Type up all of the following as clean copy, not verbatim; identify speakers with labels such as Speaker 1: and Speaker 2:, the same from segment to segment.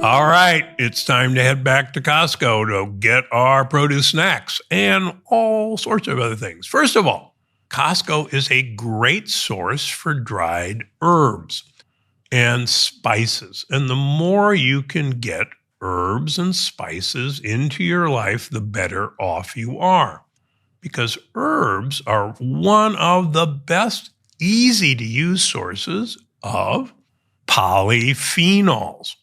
Speaker 1: All right, it's time to head back to Costco to get our produce snacks and all sorts of other things. First of all, Costco is a great source for dried herbs and spices. And the more you can get herbs and spices into your life, the better off you are. Because herbs are one of the best, easy to use sources of polyphenols.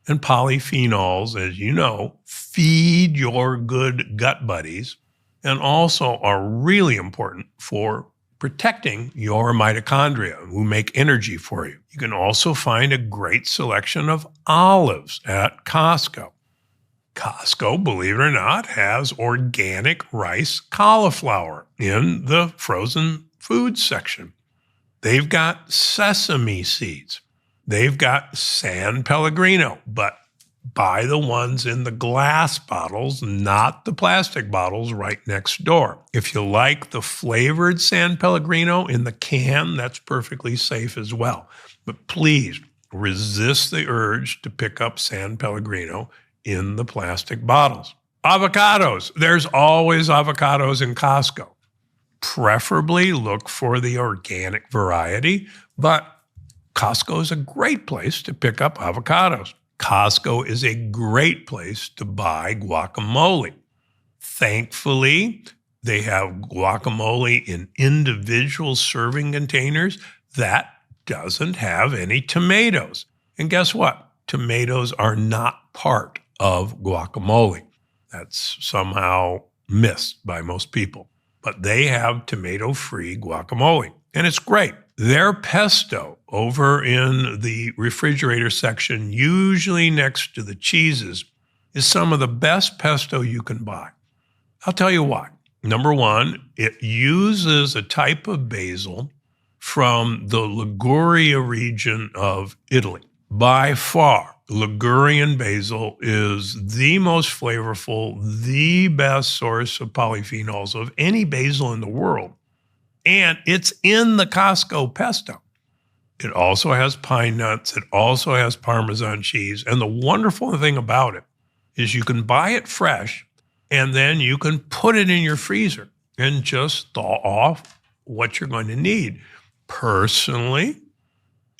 Speaker 1: And polyphenols, as you know, feed your good gut buddies and also are really important for protecting your mitochondria who make energy for you. You can also find a great selection of olives at Costco. Costco, believe it or not, has organic rice cauliflower in the frozen food section. They've got sesame seeds. They've got San Pellegrino, but buy the ones in the glass bottles, not the plastic bottles right next door. If you like the flavored San Pellegrino in the can, that's perfectly safe as well. But please resist the urge to pick up San Pellegrino in the plastic bottles. Avocados. There's always avocados in Costco. Preferably look for the organic variety, but Costco is a great place to pick up avocados. Costco is a great place to buy guacamole. Thankfully, they have guacamole in individual serving containers that doesn't have any tomatoes. And guess what? Tomatoes are not part of guacamole. That's somehow missed by most people. But they have tomato-free guacamole, and it's great. Their pesto over in the refrigerator section, usually next to the cheeses, is some of the best pesto you can buy. I'll tell you why. Number one, it uses a type of basil from the Liguria region of Italy. By far, Ligurian basil is the most flavorful, the best source of polyphenols of any basil in the world. And it's in the Costco pesto. It also has pine nuts. It also has Parmesan cheese. And the wonderful thing about it is you can buy it fresh and then you can put it in your freezer and just thaw off what you're going to need. Personally,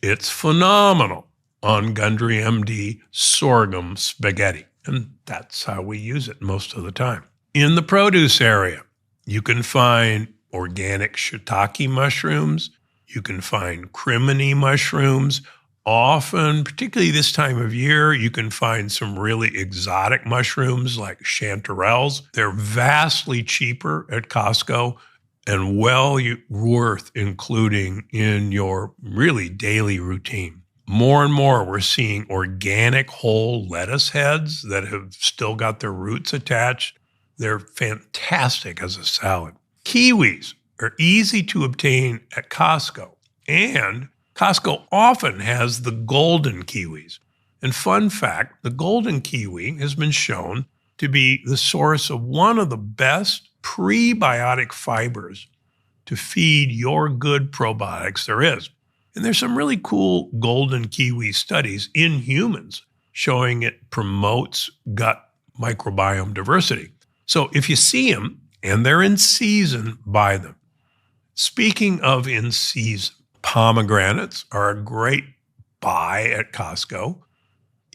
Speaker 1: it's phenomenal on Gundry MD sorghum spaghetti. And that's how we use it most of the time. In the produce area, you can find organic shiitake mushrooms. You can find crimini mushrooms. Often, particularly this time of year, you can find some really exotic mushrooms like chanterelles. They're vastly cheaper at Costco and well worth including in your really daily routine. More and more, we're seeing organic whole lettuce heads that have still got their roots attached. They're fantastic as a salad. Kiwis are easy to obtain at Costco, and Costco often has the golden kiwis. And fun fact, the golden kiwi has been shown to be the source of one of the best prebiotic fibers to feed your good probiotics there is. And there's some really cool golden kiwi studies in humans showing it promotes gut microbiome diversity. So if you see them and they're in season, buy them. Speaking of in season, pomegranates are a great buy at Costco.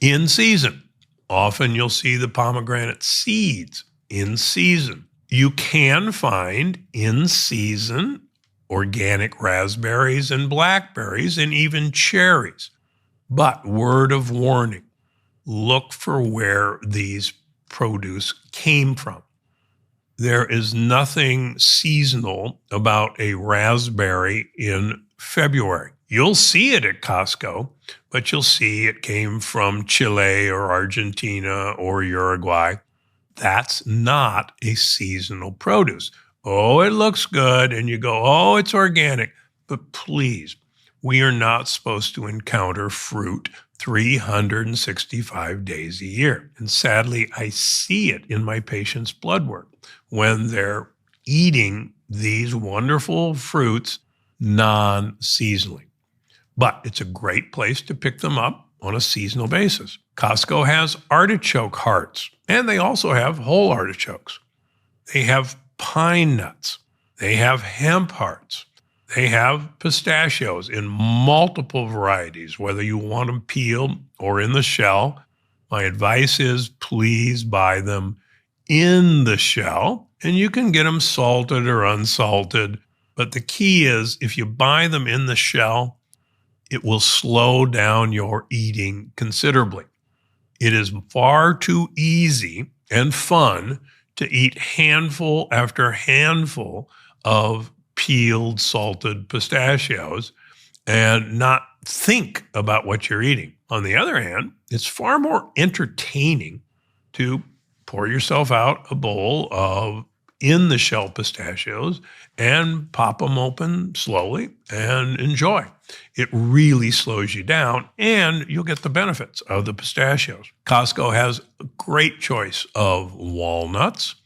Speaker 1: In season, often you'll see the pomegranate seeds in season. You can find in season organic raspberries and blackberries and even cherries. But word of warning, look for where these produce came from. There is nothing seasonal about a raspberry in February. You'll see it at Costco, but you'll see it came from Chile or Argentina or Uruguay. That's not a seasonal produce. Oh, it looks good, and you go, oh, it's organic. But please, we are not supposed to encounter fruit 365 days a year. And sadly, I see it in my patients' blood work when they're eating these wonderful fruits non-seasonally. But it's a great place to pick them up on a seasonal basis. Costco has artichoke hearts, and they also have whole artichokes. They have pine nuts. They have hemp hearts. They have pistachios in multiple varieties, whether you want them peeled or in the shell. My advice is please buy them in the shell, and you can get them salted or unsalted. But the key is if you buy them in the shell, it will slow down your eating considerably. It is far too easy and fun to eat handful after handful of peeled, salted pistachios and not think about what you're eating. On the other hand, it's far more entertaining to pour yourself out a bowl of in the shell pistachios and pop them open slowly and enjoy. It really slows you down and you'll get the benefits of the pistachios. Costco has a great choice of walnuts,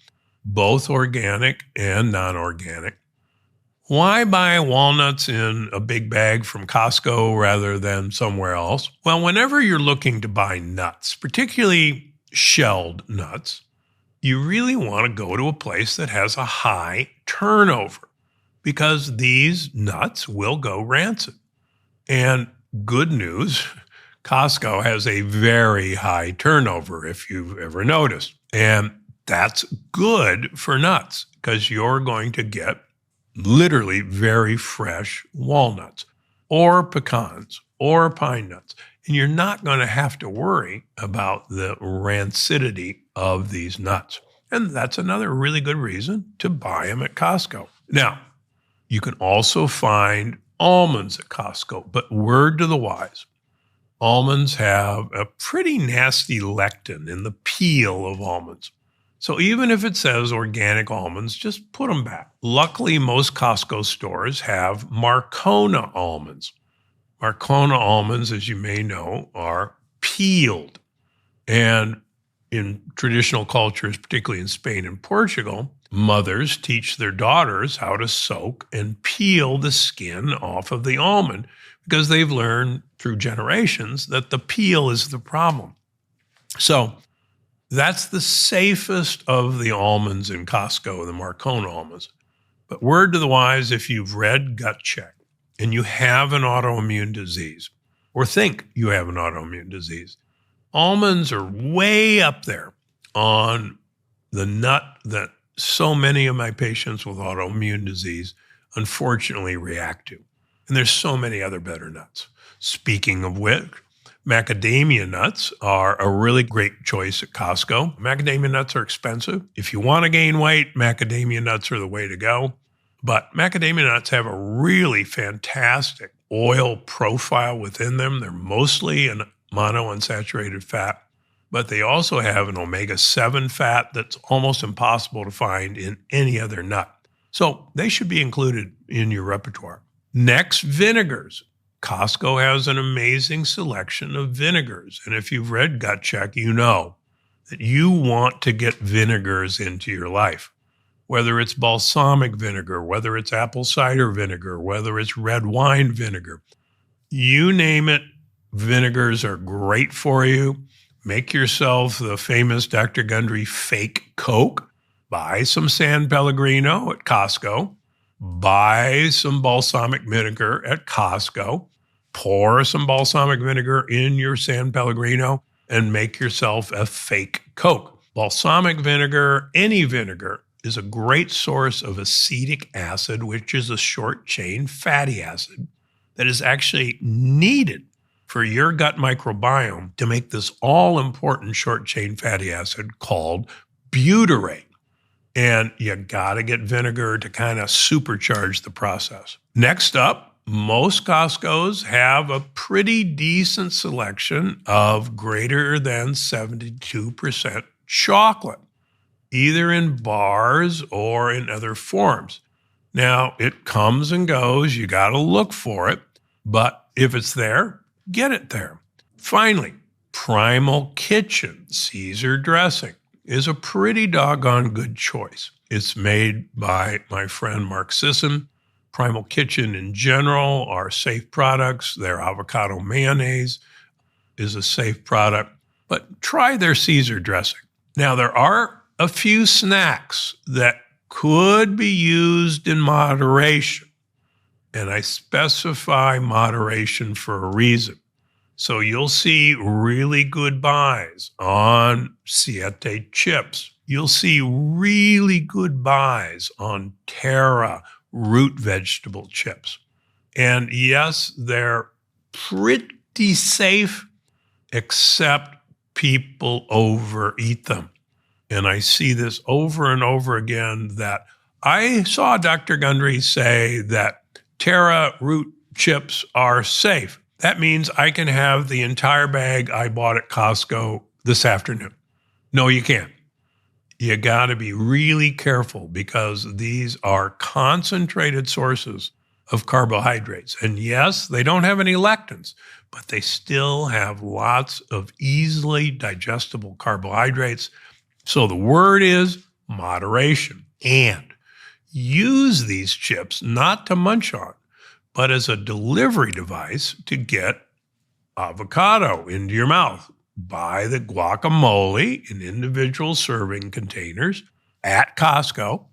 Speaker 1: both organic and non-organic. Why buy walnuts in a big bag from Costco rather than somewhere else? Well, whenever you're looking to buy nuts, particularly shelled nuts, you really want to go to a place that has a high turnover because these nuts will go rancid. And good news, Costco has a very high turnover if you've ever noticed. And that's good for nuts because you're going to get literally very fresh walnuts or pecans or pine nuts. And you're not going to have to worry about the rancidity of these nuts. And that's another really good reason to buy them at Costco. Now, you can also find almonds at Costco, but word to the wise, almonds have a pretty nasty lectin in the peel of almonds. So even if it says organic almonds, just put them back. Luckily, most Costco stores have Marcona almonds. Marcona almonds, as you may know, are peeled. And in traditional cultures, particularly in Spain and Portugal, mothers teach their daughters how to soak and peel the skin off of the almond because they've learned through generations that the peel is the problem. So that's the safest of the almonds in Costco, the Marcona almonds. But word to the wise, if you've read Gut Check and you have an autoimmune disease or think you have an autoimmune disease, almonds are way up there on the nut that so many of my patients with autoimmune disease unfortunately react to. And there's so many other better nuts. Speaking of which, macadamia nuts are a really great choice at Costco. Macadamia nuts are expensive. If you want to gain weight, macadamia nuts are the way to go. But macadamia nuts have a really fantastic oil profile within them. They're mostly an monounsaturated fat, but they also have an omega-7 fat that's almost impossible to find in any other nut. So they should be included in your repertoire. Next, vinegars. Costco has an amazing selection of vinegars. And if you've read Gut Check, you know that you want to get vinegars into your life. Whether it's balsamic vinegar, whether it's apple cider vinegar, whether it's red wine vinegar, you name it, vinegars are great for you. Make yourself the famous Dr. Gundry fake Coke. Buy some San Pellegrino at Costco. Buy some balsamic vinegar at Costco. Pour some balsamic vinegar in your San Pellegrino and make yourself a fake Coke. Balsamic vinegar, any vinegar, is a great source of acetic acid, which is a short-chain fatty acid that is actually needed for your gut microbiome to make this all-important short-chain fatty acid called butyrate. And you got to get vinegar to kind of supercharge the process. Next up, most Costco's have a pretty decent selection of greater than 72% chocolate, either in bars or in other forms. Now, it comes and goes. You got to look for it. But if it's there, get it there. Finally, Primal Kitchen Caesar dressing is a pretty doggone good choice. It's made by my friend Mark Sisson. Primal Kitchen in general are safe products. Their avocado mayonnaise is a safe product, but try their Caesar dressing. Now, there are a few snacks that could be used in moderation, and I specify moderation for a reason. So you'll see really good buys on Siete chips. You'll see really good buys on Terra root vegetable chips. And yes, they're pretty safe, except people overeat them. And I see this over and over again that I saw Dr. Gundry say that Terra root chips are safe. That means I can have the entire bag I bought at Costco this afternoon. No, you can't. You got to be really careful because these are concentrated sources of carbohydrates. And yes, they don't have any lectins, but they still have lots of easily digestible carbohydrates. So the word is moderation. And use these chips not to munch on, but as a delivery device to get avocado into your mouth. Buy the guacamole in individual serving containers at Costco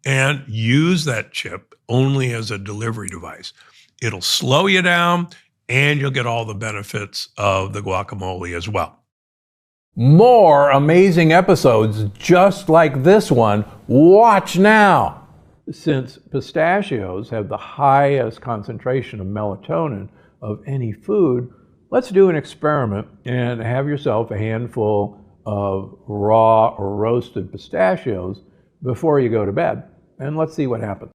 Speaker 1: and use that chip only as a delivery device. It'll slow you down and you'll get all the benefits of the guacamole as well.
Speaker 2: More amazing episodes just like this one. Watch now. Since pistachios have the highest concentration of melatonin of any food, let's do an experiment and have yourself a handful of raw or roasted pistachios before you go to bed. And let's see what happens.